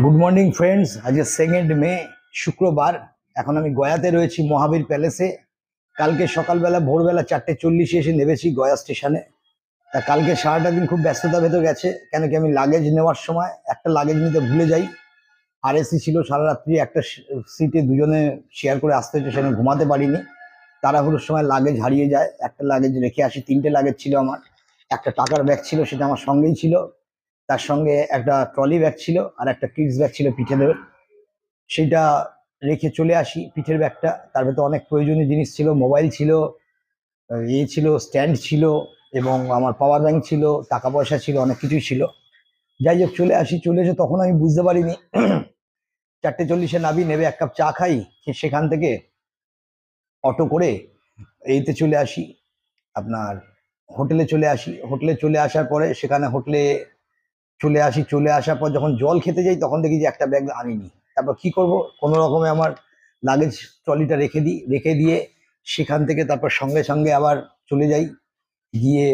Good morning friends. আজকে 2 মে শুক্রবার। এখন আমি গয়াতে রয়েছি, মহাবীর প্যালেসে। কালকে সকালবেলা ভোরবেলা 4:40 এসে নেমেছি গয়া স্টেশনে। তা কালকে সারাটা দিন খুব ব্যস্ততার ভেতর গেছে, কেন কি আমি লাগেজ নেওয়ার সময় একটা লাগেজ নিতে ভুলে যাই। আর এসি ছিল, সারা রাত্রি একটা সিটে দুজনে শেয়ার করে আসতে হচ্ছে, সেখানে ঘুমাতে পারিনি। তাড়াহুড়োর সময় লাগেজ হারিয়ে যায়। একটা লাগেজ রেখে আসি, 3টে লাগেজ ছিল আমার। একটা টাকার ব্যাগ ছিল, সেটা আমার সঙ্গেই ছিল। তার সঙ্গে একটা ট্রলি ব্যাগ ছিল, আর একটা কিডস ব্যাগ ছিল পিঠে দেবে, সেটা রেখে চলে আসি। পিঠের ব্যাগটা, তার ভেতর অনেক প্রয়োজনীয় জিনিস ছিল, মোবাইল ছিল, ছিল, স্ট্যান্ড ছিল, এবং আমার পাওয়ার ব্যাংক ছিল, টাকা পয়সা ছিল, অনেক কিছুই ছিল। যাই হোক, চলে আসি। চলে এসে তখন আমি বুঝতে পারিনি। 4:40 নাবি, নেবে 1 কাপ চা খাই, সেখান থেকে অটো করে এইতে চলে আসি, আপনার হোটেলে চলে আসি। হোটেলে চলে আসার পরে সেখানে হোটেলে চলে আসার পর যখন জল খেতে যাই, তখন দেখি যে একটা ব্যাগ আনিনি। তারপর কি করব, কোনো রকমে আমার লাগেজ ট্রলিটা রেখে দিয়ে সেখান থেকে তারপর সঙ্গে সঙ্গে আবার চলে যাই। গিয়ে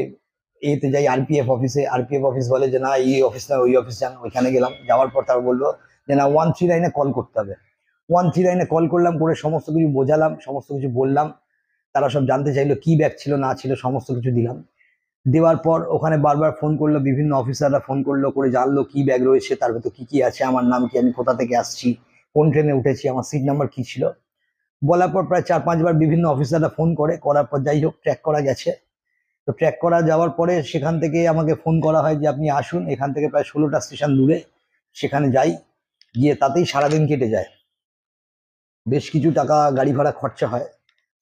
এতে যাই আরপিএফ অফিসে। আরপিএফ অফিস বলে যে না, এই অফিস না, ওই অফিস যান। ওইখানে গেলাম, যাওয়ার পর তারা বললো যে না, 139-এ কল করতে হবে। 139-এ কল করলাম, করে সমস্ত কিছু বোঝালাম, সমস্ত কিছু বললাম। তারা সব জানতে চাইলো কি ব্যাগ ছিল না ছিল, সমস্ত কিছু দিলাম। দেওয়ার পর ওখানে বারবার ফোন করলো, বিভিন্ন অফিসাররা ফোন করলো, করে জানলো কি ব্যাগ রয়েছে, তার ভেতর কি কি আছে, আমার নাম কি, আমি কোথা থেকে আসছি, কোন ট্রেনে উঠেছি, আমার সিট নাম্বার কি ছিল। বলার পর প্রায় 4-5 বার বিভিন্ন অফিসাররা ফোন করার পর যাই হোক, ট্র্যাক করা গেছে। তো ট্র্যাক করা যাওয়ার পরে সেখান থেকে আমাকে ফোন করা হয় যে আপনি আসুন, এখান থেকে প্রায় 16টা স্টেশন দূরে। সেখানে যাই, গিয়ে তাতেই সারাদিন কেটে যায়। বেশ কিছু টাকা গাড়ি ভাড়া খরচা হয়।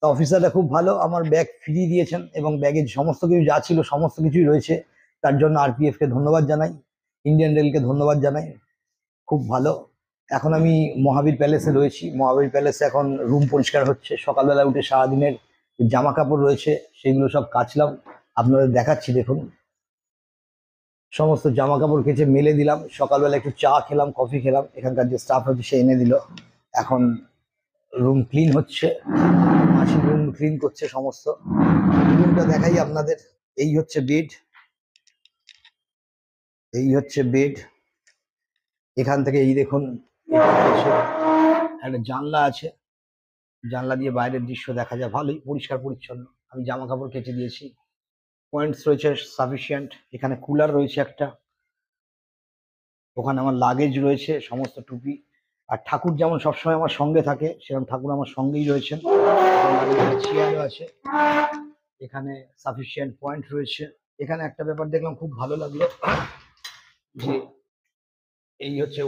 তো অফিসাররা খুব ভালো, আমার ব্যাগ ফিরিয়ে দিয়েছেন, এবং ব্যাগের সমস্ত কিছু যা ছিল সমস্ত কিছুই রয়েছে। তার জন্য আরপিএফকে ধন্যবাদ জানাই, ইন্ডিয়ান রেলকে ধন্যবাদ জানাই। খুব ভালো। এখন আমি মহাবীর প্যালেসে রয়েছি। মহাবীর প্যালেসে এখন রুম পরিষ্কার হচ্ছে। সকালবেলা উঠে সারাদিনের জামা কাপড় রয়েছে, সেগুলো সব কাচলাম, আপনাদের দেখাচ্ছি দেখুন। সমস্ত জামা কাপড় কেচে মেলে দিলাম। সকালবেলা একটু চা খেলাম, কফি খেলাম, এখানকার যে স্টাফ হচ্ছে সে এনে দিল। এখন রুম ক্লিন হচ্ছে, মাসি রুম ক্লিন করছে সমস্ত। রুমটা দেখাই আপনাদের। এই হচ্ছে বেড, এখান থেকে এই দেখুন, এটা হচ্ছে একটা জানলা আছে, জানলা দিয়ে বাইরের দৃশ্য দেখা যায়, ভালোই পরিষ্কার পরিচ্ছন্ন। আমি জামা কাপড় কেচে দিয়েছি, পয়েন্টস রয়েছে সাফিসিয়েন্ট। এখানে কুলার রয়েছে একটা, ওখানে আমার লাগেজ রয়েছে, সমস্ত টুপি। আর ঠাকুর যেমন সবসময় আমার সঙ্গে থাকে, সেরকম ঠাকুর আমার সঙ্গেই রয়েছেন। চেয়ারও আছে, এখানে সাফিসিয়েন্ট পয়েন্ট রয়েছে। এখানে একটা ব্যাপার দেখলাম, খুব ভালো লাগলো, যে এই হচ্ছে